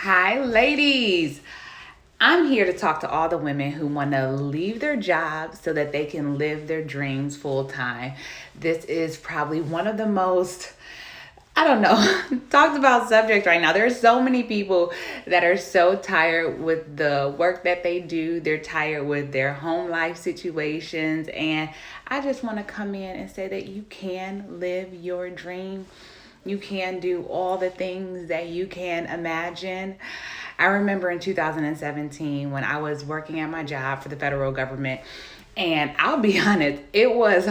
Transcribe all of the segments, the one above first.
Hi, ladies. I'm here to talk to all the women who want to leave their jobs so that they can live their dreams full time. This is probably one of the most, I don't know, talked about subjects right now. There are so many people that are so tired with the work that they do. They're tired with their home life situations. And I just want to come in and say that you can live your dream. You can do all the things that you can imagine. I remember in 2017 when I was working at my job for the federal government, and I'll be honest, it was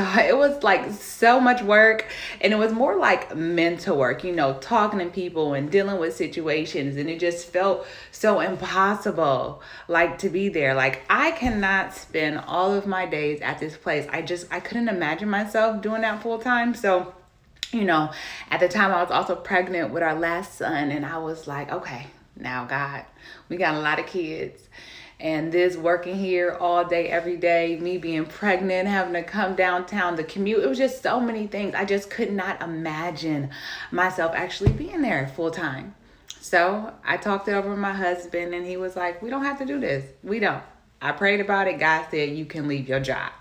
like so much work, and it was more like mental work, talking to people and dealing with situations, and it just felt so impossible like to be there. Like I cannot spend all of my days at this place. I couldn't imagine myself doing that full time. So at the time I was also pregnant with our last son, and I was like, okay, now God, we got a lot of kids. And this working here all day, every day, me being pregnant, having to come downtown, the commute, it was just so many things. I just could not imagine myself actually being there full time. So I talked it over with my husband, and he was like, we don't have to do this. We don't. I prayed about it. God said, you can leave your job.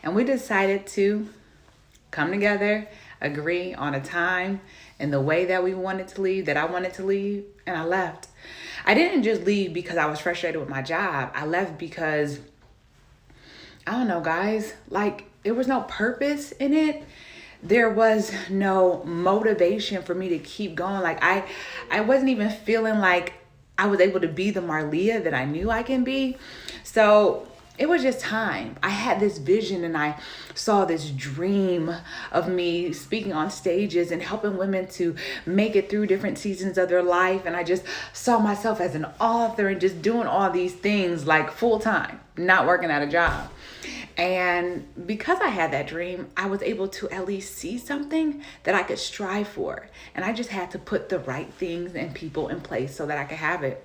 And we decided to come together, agree on a time and the way that we wanted to leave, that I wanted to leave, and I left. I didn't just leave because I was frustrated with my job. I left because, I don't know, guys, like there was no purpose in it. There was no motivation for me to keep going. Like I wasn't even feeling like I was able to be the Marlia that I knew I can be. So it was just time. I had this vision, and I saw this dream of me speaking on stages and helping women to make it through different seasons of their life. And I just saw myself as an author and just doing all these things like full time, not working at a job. And because I had that dream, I was able to at least see something that I could strive for. And I just had to put the right things and people in place so that I could have it.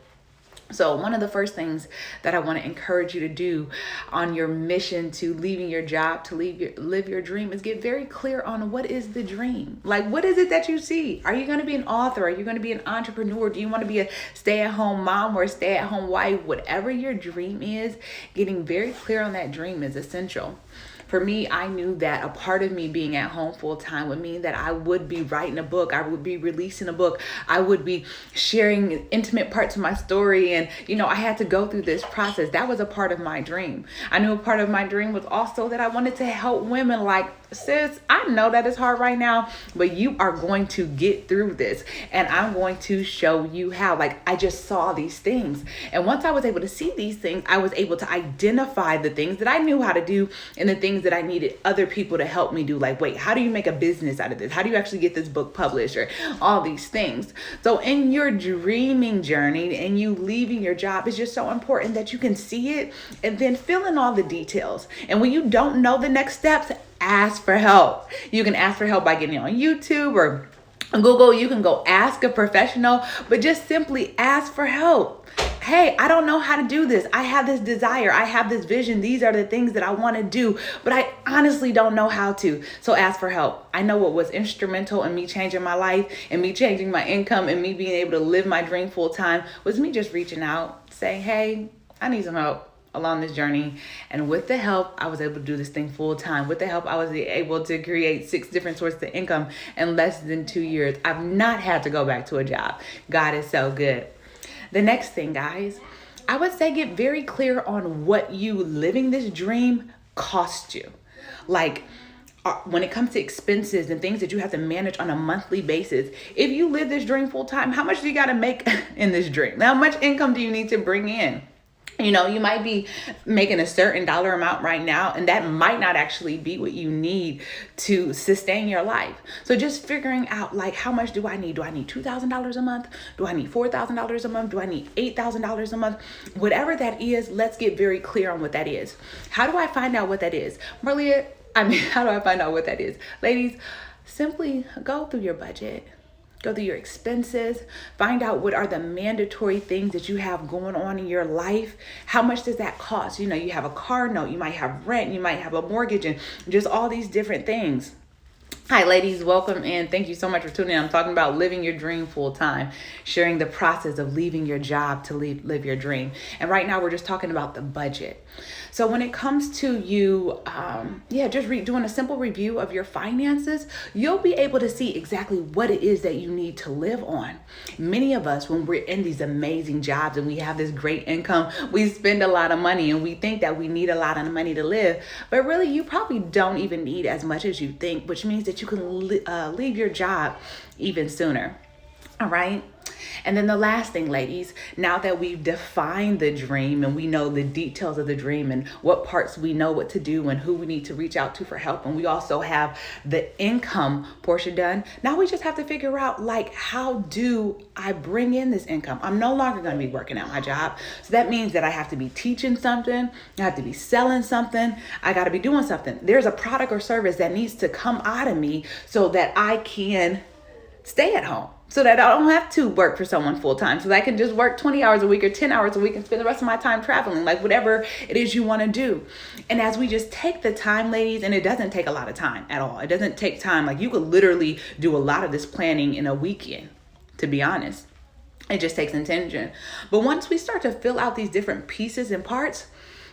So one of the first things that I want to encourage you to do on your mission to leaving your job, to live your dream, is get very clear on what is the dream. Like, what is it that you see? Are you going to be an author? Are you going to be an entrepreneur? Do you want to be a stay-at-home mom or a stay-at-home wife? Whatever your dream is, getting very clear on that dream is essential. For me, I knew that a part of me being at home full time would mean that I would be writing a book. I would be releasing a book. I would be sharing intimate parts of my story. And, I had to go through this process. That was a part of my dream. I knew a part of my dream was also that I wanted to help women like, sis, I know that it's hard right now, but you are going to get through this. And I'm going to show you how. Like, I just saw these things. And once I was able to see these things, I was able to identify the things that I knew how to do and the things that I needed other people to help me do. Like, wait, how do you make a business out of this? How do you actually get this book published, or all these things? So in your dreaming journey and you leaving your job, it's just so important that you can see it and then fill in all the details. And when you don't know the next steps, ask for help. You can ask for help by getting on YouTube or Google. You can go ask a professional, but just simply ask for help. Hey, I don't know how to do this. I have this desire. I have this vision. These are the things that I want to do, but I honestly don't know how to. So ask for help. I know what was instrumental in me changing my life and me changing my income and me being able to live my dream full time was me just reaching out, saying, hey, I need some help along this journey. And with the help, I was able to do this thing full time. With the help, I was able to create 6 different sources of income in less than 2 years. I've not had to go back to a job. God is so good. The next thing, guys, I would say get very clear on what you living this dream costs you. Like, when it comes to expenses and things that you have to manage on a monthly basis, if you live this dream full time, how much do you got to make in this dream? How much income do you need to bring in? You might be making a certain dollar amount right now, and that might not actually be what you need to sustain your life. So just figuring out, like, how much do I need? Do I need $2,000 a month? Do I need $4,000 a month? Do I need $8,000 a month? Whatever that is, let's get very clear on what that is. How do I find out what that is? Maria, how do I find out what that is? Ladies, simply go through your budget. Go through your expenses, find out what are the mandatory things that you have going on in your life. How much does that cost? You have a car note, you might have rent, you might have a mortgage, and just all these different things. Hi, ladies. Welcome in. Thank you so much for tuning in. I'm talking about living your dream full time, sharing the process of leaving your job to live your dream. And right now, we're just talking about the budget. So when it comes to you, doing a simple review of your finances, you'll be able to see exactly what it is that you need to live on. Many of us, when we're in these amazing jobs and we have this great income, we spend a lot of money and we think that we need a lot of money to live. But really, you probably don't even need as much as you think, which means that you can leave your job even sooner. All right. And then the last thing, ladies, now that we've defined the dream and we know the details of the dream and what parts we know what to do and who we need to reach out to for help, and we also have the income portion done, now we just have to figure out, like, how do I bring in this income? I'm no longer going to be working at my job. So that means that I have to be teaching something. I have to be selling something. I got to be doing something. There's a product or service that needs to come out of me so that I can stay at home, so that I don't have to work for someone full time, so that I can just work 20 hours a week or 10 hours a week and spend the rest of my time traveling, like whatever it is you want to do. And as we just take the time, ladies, and it doesn't take a lot of time at all. It doesn't take time. Like, you could literally do a lot of this planning in a weekend, to be honest. It just takes intention. But once we start to fill out these different pieces and parts,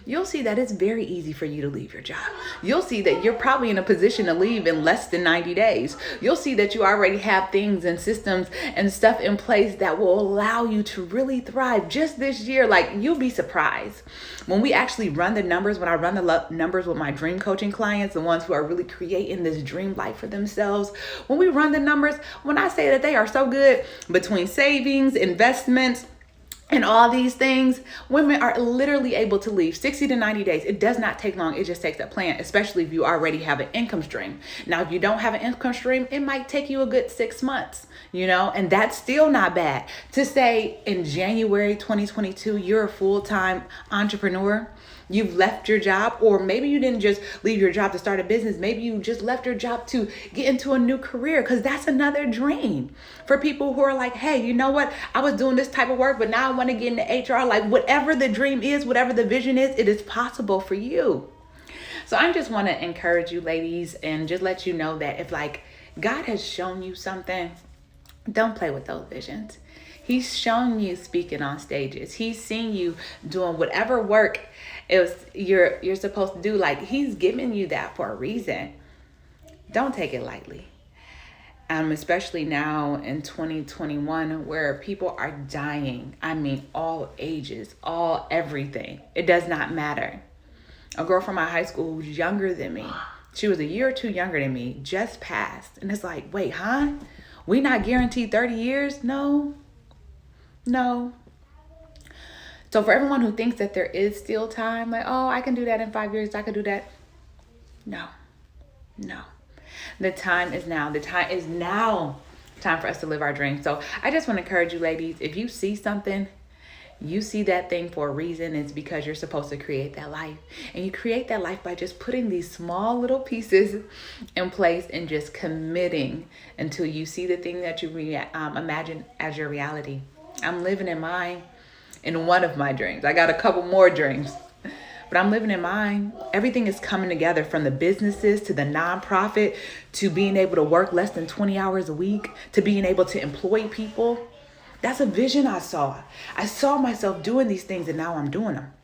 you'll see that it's very easy for you to leave your job. You'll see that you're probably in a position to leave in less than 90 days. You'll see that you already have things and systems and stuff in place that will allow you to really thrive just this year. Like, you'll be surprised. When we actually run the numbers, when I run the numbers with my dream coaching clients, the ones who are really creating this dream life for themselves, when we run the numbers, when I say that they are so good between savings, investments, and all these things, women are literally able to leave 60 to 90 days. It does not take long. It just takes a plan, especially if you already have an income stream. Now, if you don't have an income stream, it might take you a good 6 months, and that's still not bad. To say in January 2022, you're a full-time entrepreneur, you've left your job, or maybe you didn't just leave your job to start a business. Maybe you just left your job to get into a new career, because that's another dream for people who are like, hey, you know what? I was doing this type of work, but now I want to get into HR. Like, whatever the dream is, whatever the vision is, it is possible for you. So I just want to encourage you, ladies, and just let you know that if, like, God has shown you something, don't play with those visions. He's shown you speaking on stages. He's seen you doing whatever work you're supposed to do. Like, he's giving you that for a reason. Don't take it lightly. Especially now in 2021, where people are dying. I mean, all ages, everything. It does not matter. A girl from my high school who's younger than me, she was a year or two younger than me, just passed. And it's like, wait, huh? We not guaranteed 30 years? No. So for everyone who thinks that there is still time, like, oh, I can do that in 5 years, I could do that. No. The time is now. The time is now. Time for us to live our dreams. So I just want to encourage you, ladies, if you see something, you see that thing for a reason. It's because you're supposed to create that life. And you create that life by just putting these small little pieces in place and just committing until you see the thing that you imagine as your reality. I'm living in one of my dreams. I got a couple more dreams, but I'm living in mine. Everything is coming together, from the businesses to the nonprofit to being able to work less than 20 hours a week to being able to employ people. That's a vision I saw. I saw myself doing these things, and now I'm doing them.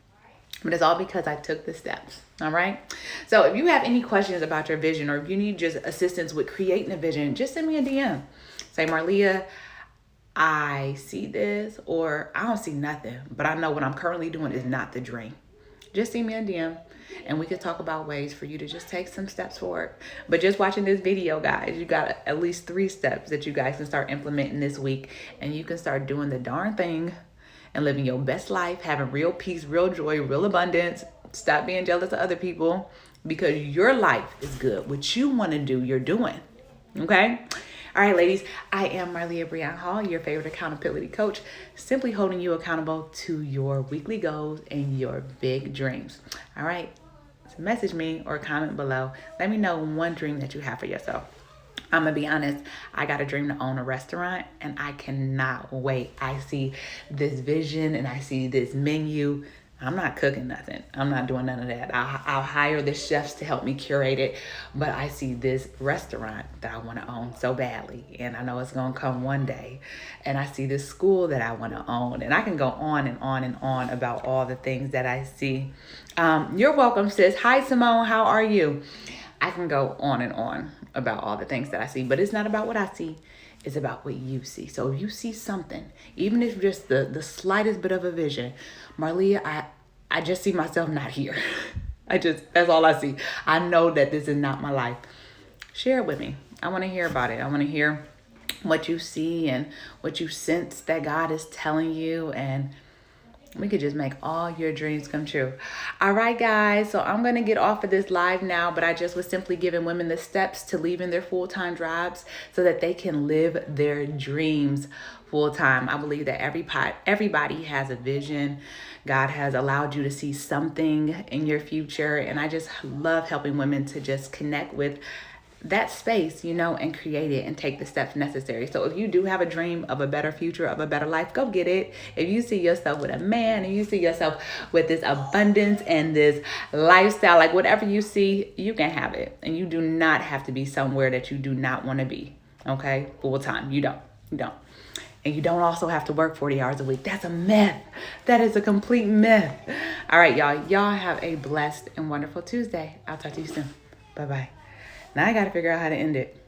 But it's all because I took the steps. All right. So if you have any questions about your vision, or if you need just assistance with creating a vision, just send me a DM. Say, Marlia, I see this, or I don't see nothing, but I know what I'm currently doing is not the dream. Just send me a DM and we could talk about ways for you to just take some steps forward. But just watching this video, guys, you got at least 3 steps that you guys can start implementing this week, and you can start doing the darn thing and living your best life, having real peace, real joy, real abundance. Stop being jealous of other people, because your life is good. What you want to do, you're doing. Okay? All right, ladies, I am Marlia Breon Hall, your favorite accountability coach, simply holding you accountable to your weekly goals and your big dreams. All right, so message me or comment below. Let me know one dream that you have for yourself. I'm going to be honest, I got a dream to own a restaurant, and I cannot wait. I see this vision and I see this menu. I'm not cooking nothing. I'm not doing none of that. I'll hire the chefs to help me curate it. But I see this restaurant that I want to own so badly. And I know it's going to come one day. And I see this school that I want to own. And I can go on and on and on about all the things that I see. You're welcome, sis. Hi, Simone. How are you? I can go on and on about all the things that I see. But it's not about what I see. It's about what you see. So if you see something, even if just the slightest bit of a vision, Marlia, I just see myself not here. That's all I see. I know that this is not my life. Share it with me. I want to hear about it. I want to hear what you see and what you sense that God is telling you, and we could just make all your dreams come true. All right, guys. So I'm going to get off of this live now, but I just was simply giving women the steps to leaving their full-time jobs so that they can live their dreams full-time. I believe that everybody has a vision. God has allowed you to see something in your future. And I just love helping women to just connect with that space, and create it and take the steps necessary. So if you do have a dream of a better future, of a better life, go get it. If you see yourself with a man and you see yourself with this abundance and this lifestyle, like whatever you see, you can have it. And you do not have to be somewhere that you do not want to be. Okay? Full time. You don't. And you don't also have to work 40 hours a week. That's a myth. That is a complete myth. All right, y'all. Y'all have a blessed and wonderful Tuesday. I'll talk to you soon. Bye-bye. Now I got to figure out how to end it.